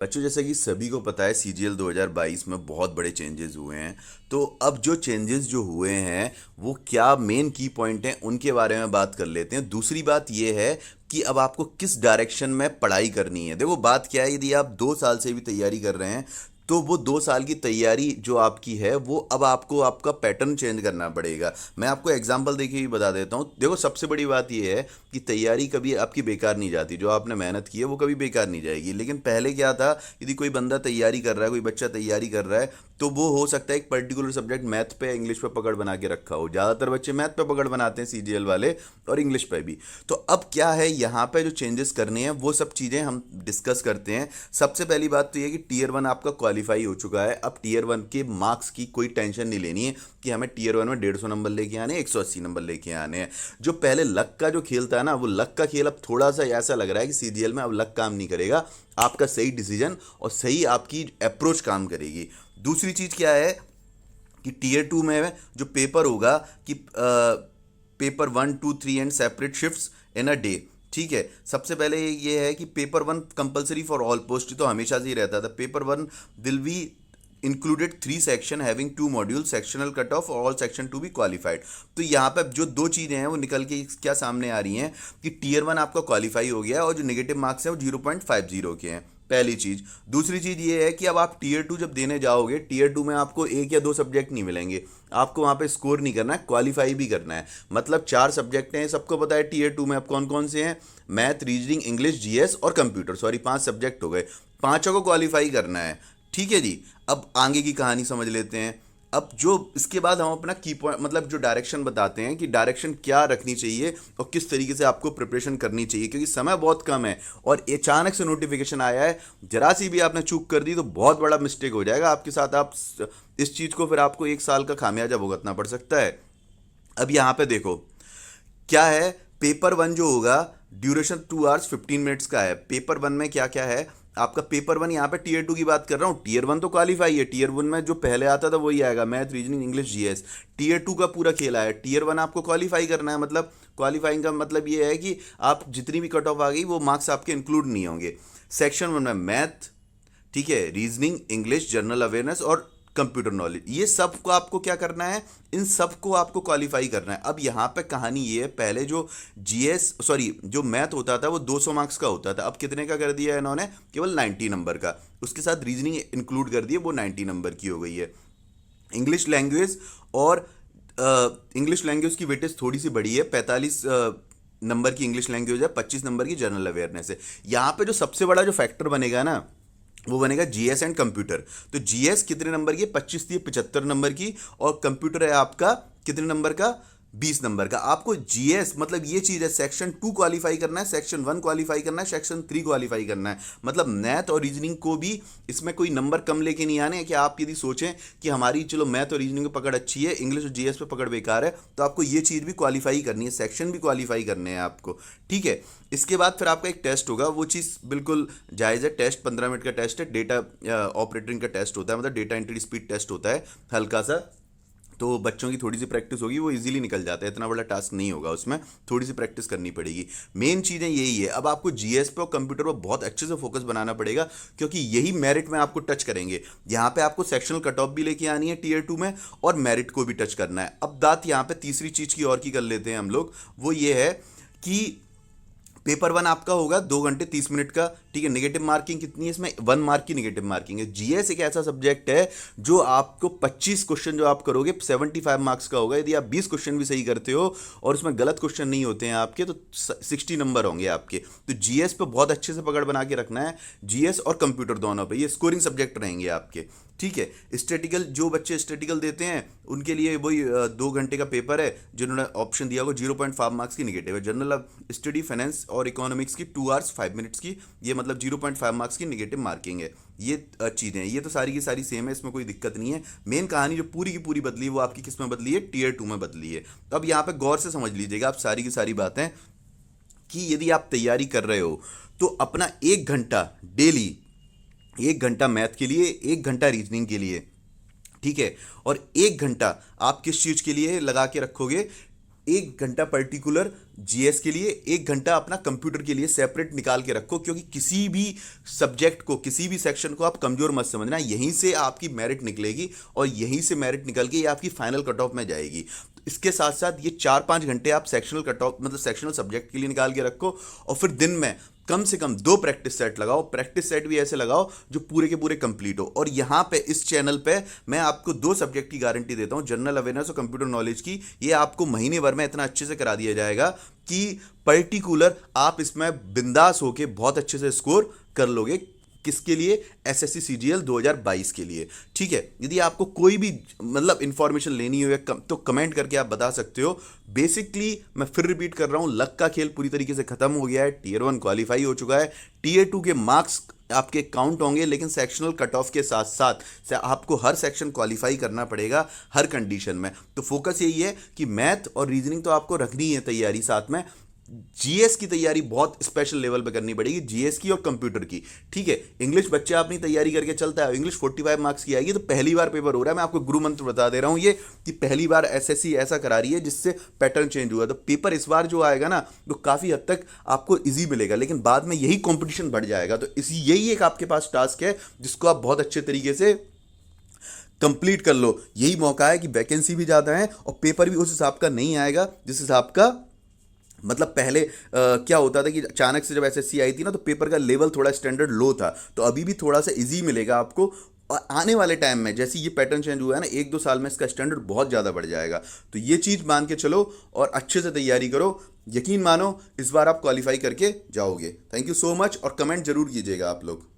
बच्चों, जैसा कि सभी को पता है सीजीएल 2022 में बहुत बड़े चेंजेस हुए हैं। तो अब जो चेंजेस जो हुए हैं वो क्या मेन की पॉइंट हैं उनके बारे में बात कर लेते हैं। दूसरी बात ये है कि अब आपको किस डायरेक्शन में पढ़ाई करनी है। देखो बात क्या है, यदि आप 2 साल से भी तैयारी कर रहे हैं तो वो 2 साल की तैयारी जो आपकी है वो अब आपको आपका पैटर्न चेंज करना पड़ेगा। मैं आपको एग्जांपल देके ही बता देता हूँ। देखो सबसे बड़ी बात ये है कि तैयारी कभी आपकी बेकार नहीं जाती। जो आपने मेहनत की है वो कभी बेकार नहीं जाएगी। लेकिन पहले क्या था, यदि कोई बंदा तैयारी कर रहा है, कोई बच्चा तैयारी कर रहा है, तो वो हो सकता है एक पर्टिकुलर सब्जेक्ट मैथ पे इंग्लिश पे पकड़ बना के रखा हो। ज़्यादातर बच्चे मैथ पे पकड़ बनाते हैं सीजीएल वाले, और इंग्लिश पे भी। तो अब क्या है, यहाँ पे जो चेंजेस करने हैं वो सब चीज़ें हम डिस्कस करते हैं। सबसे पहली बात तो ये कि टीयर वन आपका क्वालिफाई हो चुका है। अब टीयर वन के मार्क्स की कोई टेंशन नहीं लेनी है कि हमें टीयर वन में 150 नंबर लेके आने हैं, 180 नंबर लेके आने हैं। जो पहले लक का जो खेल था ना, वो लक का खेल अब थोड़ा सा ऐसा लग रहा है कि सीजीएल में अब लक काम नहीं करेगा। आपका सही डिसीजन और सही आपकी अप्रोच काम करेगी। दूसरी चीज़ क्या है कि टीयर टू में जो पेपर होगा कि paper 1 2 3 and separate shifts in a day. ठीक है, सबसे पहले ये है कि paper one compulsory for all post, तो हमेशा से ही रहता था। Paper one will be included 3 section having 2 module, sectional cut off all section to be qualified. तो यहाँ पे जो दो चीज़ें हैं वो निकल के क्या सामने आ रही हैं कि टीयर वन आपका क्वालिफाई हो गया है और जो नेगेटिव मार्क्स हैं वो 0.50 के हैं। पहली चीज़। दूसरी चीज़ ये है कि अब आप टीयर टू जब देने जाओगे, टीयर टू में आपको 1 या 2 सब्जेक्ट नहीं मिलेंगे। आपको वहाँ पे स्कोर नहीं करना है, क्वालिफाई भी करना है। मतलब 4 सब्जेक्ट हैं, सबको पता है टीयर टू में अब कौन कौन से हैं। मैथ, रीजनिंग, इंग्लिश, जीएस और कंप्यूटर। सॉरी, 5 सब्जेक्ट हो गए। पांचों को क्वालिफाई करना है। ठीक है जी। अब आगे की कहानी समझ लेते हैं। अब जो इसके बाद हम अपना की पॉइंट, मतलब जो डायरेक्शन बताते हैं कि डायरेक्शन क्या रखनी चाहिए और किस तरीके से आपको प्रिपरेशन करनी चाहिए, क्योंकि समय बहुत कम है और अचानक से नोटिफिकेशन आया है। जरा सी भी आपने चूक कर दी तो बहुत बड़ा मिस्टेक हो जाएगा आपके साथ। आप इस चीज़ को फिर आपको 1 साल का खामियाजा भुगतना पड़ सकता है। अब यहाँ पे देखो क्या है। पेपर वन जो होगा, ड्यूरेशन 2 hours 15 minutes का है। पेपर वन में क्या क्या है आपका। पेपर वन, यहाँ पे टीयर टू की बात कर रहा हूँ। टीयर वन तो क्वालिफाई है। टीयर वन में जो पहले आता था वही आएगा, math, reasoning, English, GS. Tier two का पूरा खेल आया। टीयर वन आपको क्वालिफाई करना है। मतलब क्वालिफाइंग का मतलब ये है कि आप जितनी भी कट ऑफ आ गई वो मार्क्स आपके इंक्लूड नहीं होंगे। सेक्शन वन में मैथ, ठीक है, रीजनिंग, इंग्लिश, जनरल अवेयरनेस और कंप्यूटर नॉलेज, ये सब को आपको क्या करना है, इन सब को आपको क्वालिफाई करना है। अब यहाँ पे कहानी ये है, पहले जो जीएस सॉरी जो मैथ होता था वो 200 मार्क्स का होता था। अब कितने का कर दिया है इन्होंने, केवल 90 नंबर का। उसके साथ रीजनिंग इंक्लूड कर दिए, वो 90 नंबर की हो गई है। इंग्लिश लैंग्वेज और इंग्लिश लैंग्वेज की वेटेज थोड़ी सी बड़ी है। 45 नंबर की इंग्लिश लैंग्वेज है, 25 नंबर की जनरल अवेयरनेस है। यहाँ पे जो सबसे बड़ा जो फैक्टर बनेगा ना, वो बनेगा जीएस एंड कंप्यूटर। तो जीएस कितने नंबर की है, 25 थी, 75 नंबर की। और कंप्यूटर है आपका कितने नंबर का, 20 नंबर का। आपको जीएस मतलब ये चीज़ है, सेक्शन 2 क्वालिफाई करना है, सेक्शन 1 क्वालिफाई करना है, सेक्शन 3 क्वालिफाई करना है। मतलब मैथ और रीजनिंग को भी इसमें कोई नंबर कम लेके नहीं आने हैं। कि आप यदि सोचें कि हमारी चलो मैथ और रीजनिंग पे पकड़ अच्छी है, इंग्लिश और जीएस पे पकड़ बेकार है, तो आपको ये चीज़ भी क्वालिफाई करनी है, सेक्शन भी क्वालिफाई करने हैं आपको। ठीक है। इसके बाद फिर आपका एक टेस्ट होगा, वो चीज़ बिल्कुल जायज़ है। टेस्ट 15 मिनट का टेस्ट है। डेटा ऑपरेटरिंग का टेस्ट होता है, मतलब डेटा एंट्री स्पीड टेस्ट होता है हल्का सा। तो बच्चों की थोड़ी सी प्रैक्टिस होगी, वो इजीली निकल जाता है। इतना बड़ा टास्क नहीं होगा उसमें, थोड़ी सी प्रैक्टिस करनी पड़ेगी। मेन चीज़ें यही है। अब आपको जीएस पे और कंप्यूटर पे बहुत अच्छे से फोकस बनाना पड़ेगा, क्योंकि यही मेरिट में आपको टच करेंगे। यहाँ पे आपको सेक्शनल कट ऑफ भी लेके आनी है टीयर टू में, और मेरिट को भी टच करना है। अब बात यहाँ पे तीसरी चीज़ की और की कर लेते हैं हम लोग। वो ये है कि पेपर वन आपका होगा 2 घंटे 30 मिनट का। ठीक है। नेगेटिव मार्किंग कितनी है इसमें, 1 मार्क की नेगेटिव मार्किंग है। जीएस एक ऐसा सब्जेक्ट है जो आपको 25 क्वेश्चन जो आप करोगे 75 मार्क्स का होगा। यदि आप 20 क्वेश्चन भी सही करते हो और उसमें गलत क्वेश्चन नहीं होते हैं आपके, तो 60 नंबर होंगे आपके। तो जीएस पे बहुत अच्छे से पकड़ बना के रखना है। जीएस और कंप्यूटर दोनों पे ये स्कोरिंग सब्जेक्ट रहेंगे आपके। ठीक है। स्टेटिकल, जो बच्चे स्टेटिकल देते हैं उनके लिए वही 2 घंटे का पेपर है। जिन्होंने ऑप्शन दिया होगा 0.5 मार्क्स की नेगेटिव है। जनरल स्टडी, फाइनेंस और इकोनॉमिक्स की 2 hours 5 minutes की, ये मतलब 0.5 मार्क्स की नेगेटिव मार्किंग है। ये चीज़ें, ये तो सारी की सारी सेम है, इसमें कोई दिक्कत नहीं है। मेन कहानी जो पूरी की पूरी बदली है वो आपकी किस में बदली है, टीयर टू में बदली है। तो अब यहाँ पे गौर से समझ लीजिएगा आप सारी की सारी बातें, कि यदि आप तैयारी कर रहे हो तो अपना 1 घंटा डेली, 1 घंटा मैथ के लिए, 1 घंटा रीजनिंग के लिए, ठीक है, और 1 घंटा आप किस चीज़ के लिए लगा के रखोगे, एक घंटा पर्टिकुलर जीएस के लिए, एक घंटा अपना कंप्यूटर के लिए सेपरेट निकाल के रखो, क्योंकि किसी भी सब्जेक्ट को, किसी भी सेक्शन को आप कमजोर मत समझना, यहीं से आपकी मेरिट निकलेगी और यहीं से मेरिट निकल के ये आपकी फाइनल कट ऑफ में जाएगी। इसके साथ साथ ये 4-5 घंटे आप सेक्शनल कट ऑफ मतलब सेक्शनल सब्जेक्ट के लिए निकाल के रखो, और फिर दिन में कम से कम 2 प्रैक्टिस सेट लगाओ। प्रैक्टिस सेट भी ऐसे लगाओ जो पूरे के पूरे कंप्लीट हो। और यहाँ पे इस चैनल पे मैं आपको 2 सब्जेक्ट की गारंटी देता हूँ, जनरल अवेयरनेस और कंप्यूटर नॉलेज की। ये आपको महीने भर में इतना अच्छे से करा दिया जाएगा कि पर्टिकुलर आप इसमें बिंदास होके बहुत अच्छे से स्कोर कर लोगे। किसके लिए? एसएससी सीजीएल 2022 के लिए। ठीक है, यदि आपको कोई भी मतलब इंफॉर्मेशन लेनी हो तो कमेंट करके आप बता सकते हो। बेसिकली मैं फिर रिपीट कर रहा हूं, लक का खेल पूरी तरीके से खत्म हो गया है। टीयर 1 क्वालिफाई हो चुका है, टीयर 2 के मार्क्स आपके काउंट होंगे, लेकिन सेक्शनल कट ऑफ के साथ साथ से आपको हर सेक्शन क्वालिफाई करना पड़ेगा हर कंडीशन में। तो फोकस यही है कि मैथ और रीजनिंग तो आपको रखनी है तैयारी, साथ में जीएस की तैयारी बहुत स्पेशल लेवल पे करनी पड़ेगी, जीएस की और कंप्यूटर की। ठीक है, इंग्लिश बच्चे अपनी तैयारी करके चलता है, इंग्लिश 45 मार्क्स की आएगी, तो पहली बार पेपर हो रहा है। मैं आपको गुरु मंत्र बता दे रहा हूं ये, कि पहली बार एसएससी ऐसा करा रही है जिससे पैटर्न चेंज हुआ। तो पेपर इस बार जो आएगा ना, तो काफी हद तक आपको इजी मिलेगा, लेकिन बाद में यही कॉम्पिटिशन बढ़ जाएगा। तो इसी यही एक आपके पास टास्क है जिसको आप बहुत अच्छे तरीके से कंप्लीट कर लो। यही मौका है कि वैकेंसी भी ज़्यादा है और पेपर भी उस हिसाब का नहीं आएगा जिस हिसाब का मतलब पहले क्या होता था कि अचानक से जब एसएससी आई थी ना, तो पेपर का लेवल थोड़ा स्टैंडर्ड लो था। तो अभी भी थोड़ा सा इजी मिलेगा आपको, और आने वाले टाइम में जैसे ये पैटर्न चेंज हुआ है ना, 1-2 साल में इसका स्टैंडर्ड बहुत ज़्यादा बढ़ जाएगा। तो ये चीज़ मान के चलो और अच्छे से तैयारी करो। यकीन मानो इस बार आप क्वालिफाई करके जाओगे। थैंक यू सो मच, और कमेंट जरूर कीजिएगा आप लोग।